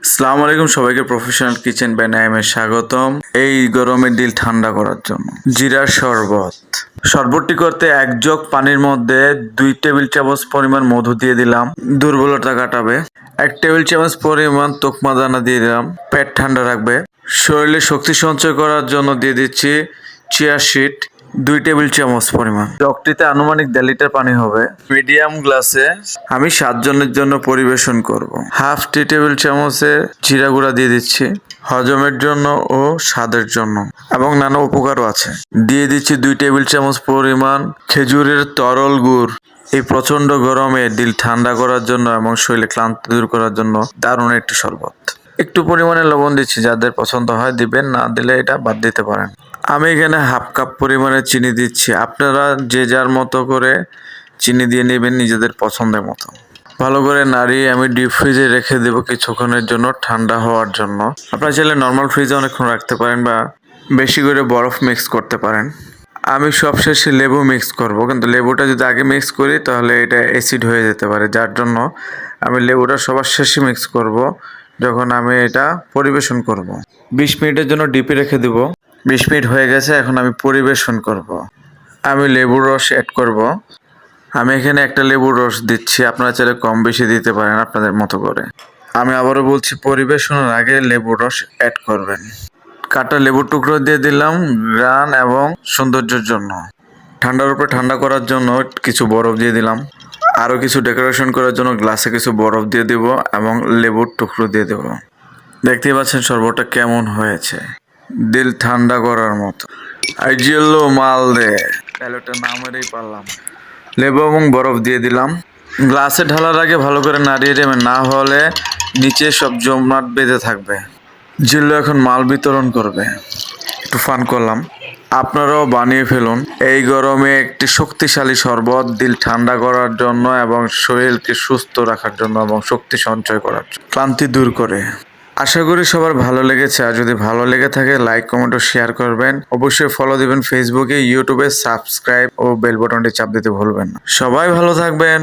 আসসালামু আলাইকুম সবাইকে প্রফেশনাল কিচেন বাই নাইমে স্বাগতম। এই গরমে দিল ঠান্ডা করার জন্য জিরার শরবত। শরবতটি করতে 1 জগ পানির মধ্যে 2 টেবিল চামচ পরিমাণ মধু দিয়ে দিলাম, দুর্বলতা কাটাবে। 1 টেবিল চামচ পরিমাণ তোকমা দানা দিয়ে দিলাম, পেট ঠান্ডা রাখবে। শরীরে শক্তি সঞ্চয় করার জন্য দিয়ে দিচ্ছি চিয়া সিড 2 টেবিল চামচ পরিমাণ। জগটিতে আনুমানিক 1.5 লিটার পানি হবে। মিডিয়াম গ্লাসে আমি 7 জনের জন্য পরিবেশন করব। হাফ টি টেবিল চামচে জিরা গুঁড়া দিয়ে দিচ্ছি হজমের জন্য ও স্বাদের জন্য, এবং নানা উপকারও আছে। দিয়ে দিচ্ছি 2 টেবিল চামচ পরিমাণ খেজুরের তরল গুড়। এই প্রচন্ড গরমে দিল ঠান্ডা করার জন্য এবং শরীরে ক্লান্তি দূর করার জন্য দারুণ একটি শরবত। একটু পরিমাণে লবণ দিচ্ছি, যাদের পছন্দ হয় দিবেন, না দিলে এটা বাদ দিতে পারেন। আমি এখানে হাফ কাপ পরিমাণে চিনি দিচ্ছি, আপনারা যে যার মতো করে চিনি দিয়ে নেবেন নিজেদের পছন্দের মতো। ভালো করে নাড়িয়ে আমি ডিপ ফ্রিজে রেখে দেবো কিছুক্ষণের জন্য ঠান্ডা হওয়ার জন্য। আপনারা চাইলে নর্মাল ফ্রিজে অনেকক্ষণ রাখতে পারেন বা বেশি করে বরফ মিক্স করতে পারেন। আমি সবশেষে লেবু মিক্স করব, কিন্তু লেবুটা যদি আগে মিক্স করি তাহলে এটা অ্যাসিড হয়ে যেতে পারে, যার জন্য আমি লেবুটা সবার শেষে মিক্স করব যখন আমি এটা পরিবেশন করব। 20 মিনিটের জন্য ডিপে রেখে দেব। 20 মিনিট হয়ে গেছে, এখন আমি পরিবেশন করব। আমি লেবুর রস অ্যাড করব। আমি এখানে একটা লেবুর রস দিচ্ছি, আপনারা চাইলে কম বেশি দিতে পারেন আপনাদের মতো করে। আমি আবারও বলছি, পরিবেশনের আগে লেবুর রস অ্যাড করবেন। কাটা লেবুর টুকরো দিয়ে দিলাম ঘ্রাণ এবং সৌন্দর্যের জন্য। ঠান্ডার উপরে ঠান্ডা করার জন্য কিছু বরফ দিয়ে দিলাম। আরও কিছু ডেকোরেশন করার জন্য গ্লাসে কিছু বরফ দিয়ে দেব এবং লেবুর টুকরো দিয়ে দেব। দেখতেই পাচ্ছেন শরবতটা কেমন হয়েছে, দিল ঠান্ডা করার মতো। আইজিএলও মাল দে, তাহলে ওটা না মেরেই পারলাম। লেবু এবং বরফ দিয়ে দিলাম। গ্লাসে ঢালার আগে ভালো করে নাড়িয়ে দেবেন, না হলে নিচে সব জমাট বেঁধে থাকবে। জিল্লু এখন মাল বিতরণ করবে। একটু ফান করলাম, আপনারাও বানিয়ে ফেলুন। এই গরমে একটি শক্তিশালী শরবত দিল ঠান্ডা করার জন্য এবং শরীরকে সুস্থ রাখার জন্য এবং শক্তি সঞ্চয় করার জন্য, ক্লান্তি দূর করে। আশা করি সবার ভালো লেগেছে। আর যদি ভালো লেগে থাকে লাইক, কমেন্ট ও শেয়ার করবেন। অবশ্যই ফলো দিবেন ফেসবুকে, ইউটিউবে সাবস্ক্রাইব ও বেল বাটনটি চাপ দিতে ভুলবেন না। সবাই ভালো থাকবেন।